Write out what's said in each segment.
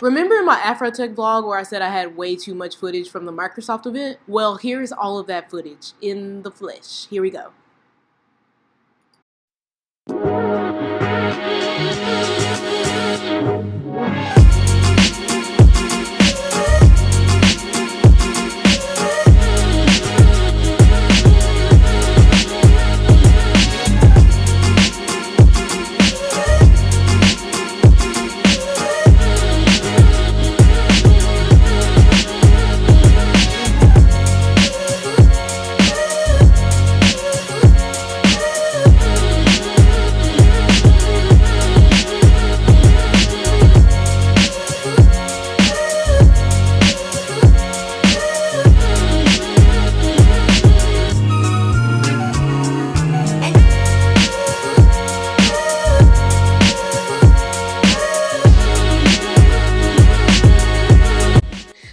Remember in my Afrotech vlog where I said I had way too much footage from the Microsoft event? Well, here's all of that footage in the flesh. Here we go.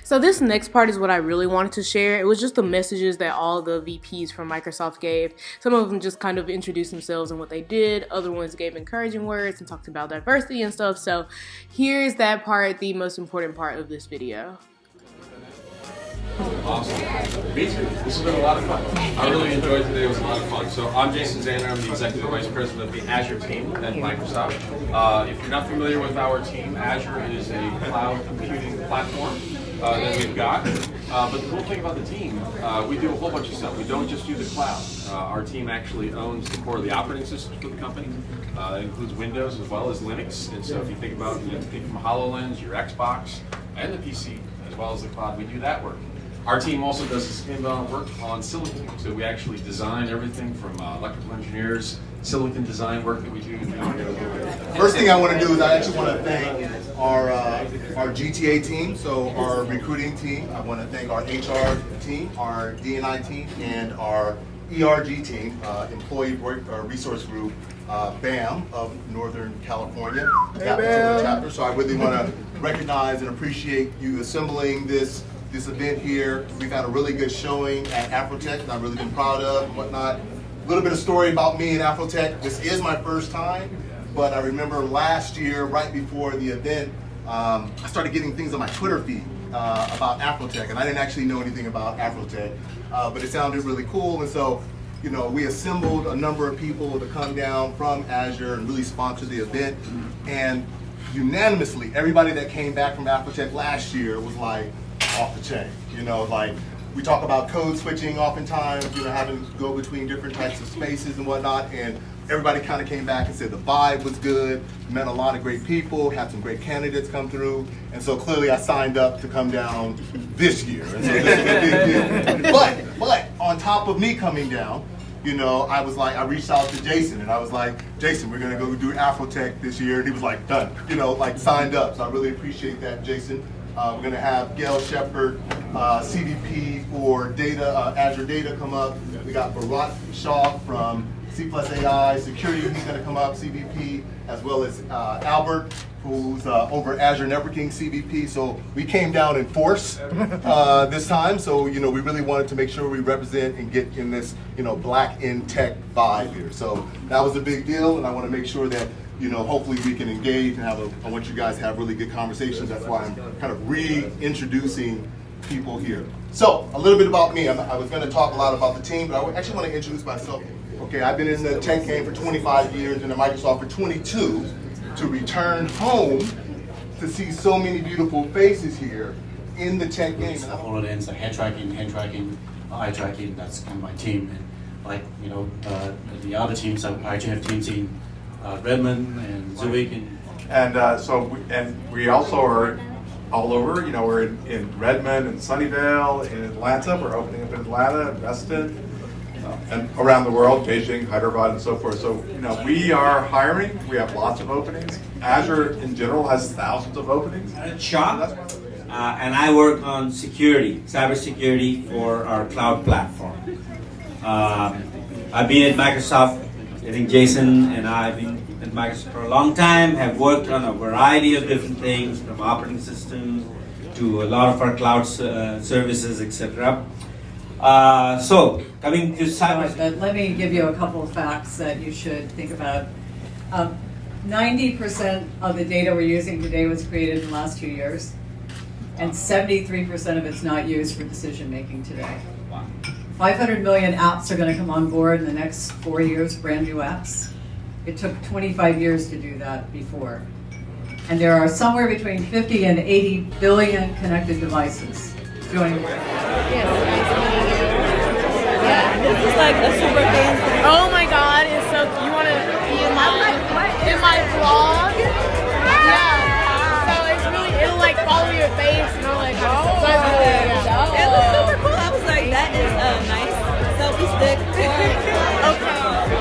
So this next part is what I really wanted to share. It was just the messages that all the VPs from Microsoft gave. Some of them just kind of introduced themselves and what they did. Other ones gave encouraging words and talked about diversity and stuff. So here's that part, the most important part of this video. Awesome. Me too. This has been a lot of fun. I really enjoyed today. It was a lot of fun. So I'm Jason Zander. I'm the Executive Vice President of the Azure team at Microsoft. If you're not familiar with our team, Azure is a cloud computing platform that we've got. But the cool thing about the team, we do a whole bunch of stuff. We don't just do the cloud. Our team actually owns the core of the operating systems for the company. That includes Windows as well as Linux. And so if you think about, think from HoloLens, your Xbox, and the PC, as well as the cloud, we do that work. Our team also does this inbound work on silicon. So we actually design everything from electrical engineers, silicon design work that we do. First thing I want to do is I actually want to thank our GTA team, so our recruiting team. I want to thank our HR team, our D&I team, and our ERG team, Employee Resource Group, BAM of Northern California, that particular chapter. So I really want to recognize and appreciate you assembling this event here. We've had a really good showing at Afrotech that I've really been proud of and whatnot. A little bit of story about me and Afrotech. This is my first time, but I remember last year, right before the event, I started getting things on my Twitter feed about Afrotech, and I didn't actually know anything about Afrotech, but it sounded really cool, and so we assembled a number of people to come down from Azure and really sponsor the event, and unanimously, everybody that came back from Afrotech last year was like, off the chain, like we talk about code switching oftentimes, having to go between different types of spaces and whatnot, and everybody kind of came back and said the vibe was good, met a lot of great people, had some great candidates come through, and so clearly I signed up to come down this year, and so this is a big deal. But on top of me coming down, I reached out to Jason and I was like, Jason, we're gonna go do Afrotech this year, and he was like, done, signed up, so I really appreciate that, Jason. We're going to have Gail Shepard, CVP for data, Azure Data come up. We got Bharat Shah from C+AI Security, he's going to come up, CVP, as well as Albert, who's over Azure Networking, CVP. So we came down in force this time. So, we really wanted to make sure we represent and get in this, black in tech vibe here. So that was a big deal, and I want to make sure that hopefully we can engage and I want you guys to have really good conversations. That's why I'm kind of reintroducing people here. So, a little bit about me. I was going to talk a lot about the team, but I actually want to introduce myself. Okay, I've been in the tech game for 25 years and in Microsoft for 22. To return home to see so many beautiful faces here in the tech game. HoloLens, like head tracking, eye tracking, that's kind of my team. And the other teams, I actually have teams in Redmond and Zurich, and we also are all over. We're in Redmond and Sunnyvale, in Atlanta. We're opening up in Atlanta, and Reston, and around the world, Beijing, Hyderabad, and so forth. So we are hiring. We have lots of openings. Azure in general has thousands of openings. Shop, and I work on security, cybersecurity for our cloud platform. I've been at Microsoft. I think Jason and I have been at Microsoft for a long time, have worked on a variety of different things, from operating systems to a lot of our cloud services, etc. So, coming to cyber... Let me give you a couple of facts that you should think about. 90% of the data we're using today was created in the last 2 years, and 73% of it's not used for decision making today. 500 million apps are going to come on board in the next 4 years, brand new apps. It took 25 years to do that before. And there are somewhere between 50 and 80 billion connected devices. Joining. Yes, nice meeting you. Yeah, this is like a super fancy. Oh my God, it's so. You want to be in my vlog? Yeah. So it's really, it'll like follow your face and all that kind of stuff. So it's really, It was super cool. I was like, that is a nice selfie stick.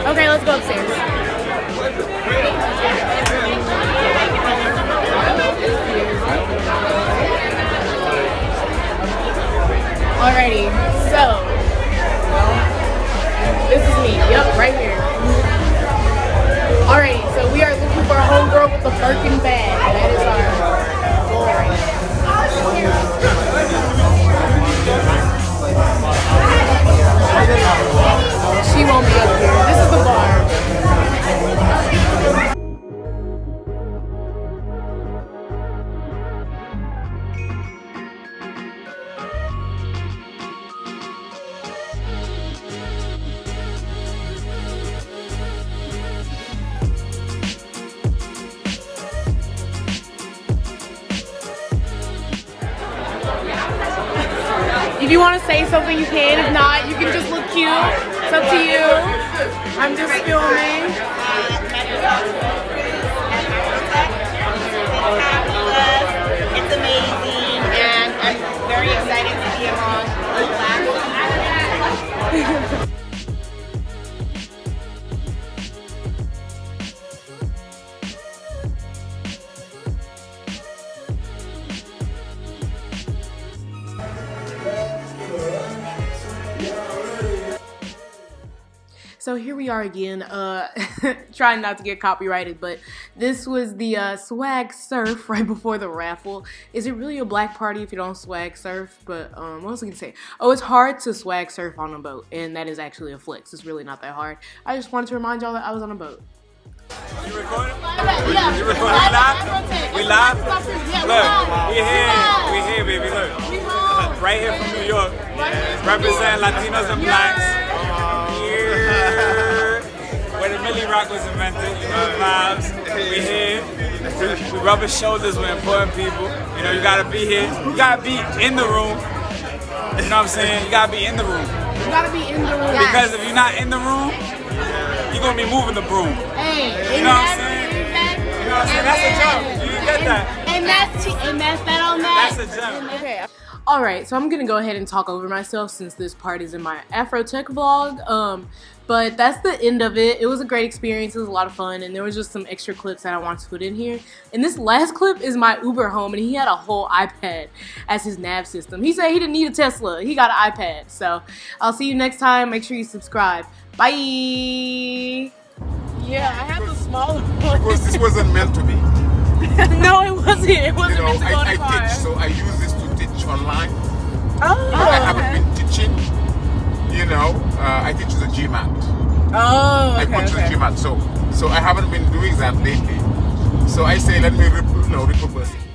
Okay, let's go upstairs. Alrighty, so this is me. Yep, right here. Alrighty, so we are looking for a homegirl with the Birkin bag. That is our goal right now. She won't be up here. This is the bar. If you want to say something, you can. If not, you can just look cute. It's up to you. I'm just filming. It's amazing, and I'm very excited to be among the So here we are again, trying not to get copyrighted, but this was the swag surf right before the raffle. Is it really a black party if you don't swag surf? But what else I can say? Oh, it's hard to swag surf on a boat, and that is actually a flex. It's really not that hard. I just wanted to remind y'all that I was on a boat. You recording? Yeah. You recording? We live? We live? Yeah, Look, we here, baby, look. Right here from New York. Represent Latinos and Blacks. Where the Millie Rock was invented, you know the vibes. We here. We rubbing shoulders with important people. You know, you gotta be here. You gotta be in the room. You know what I'm saying? You gotta be in the room. You gotta be in the room. Because if you're not in the room, you're gonna be moving the broom. Hey, you know what I'm saying? You know what I'm saying? That's a jump. You get that? And that's that on that. That's a jump. Okay. Alright, so I'm gonna go ahead and talk over myself since this part is in my Afrotech vlog. But that's the end of it. It was a great experience. It was a lot of fun, and there was just some extra clips that I wanted to put in here. And this last clip is my Uber home, and he had a whole iPad as his nav system. He said he didn't need a Tesla. He got an iPad. So I'll see you next time. Make sure you subscribe. Bye. Yeah, I have the smaller one. Because this wasn't meant to be. No, it wasn't. It wasn't You know, meant to go in I the car. teach, so I use this to teach online. Oh, I haven't been teaching. You know, I teach the GMAT. Oh, I okay, coach okay. the GMAT. So I haven't been doing that lately. So I say, let me repurpose it.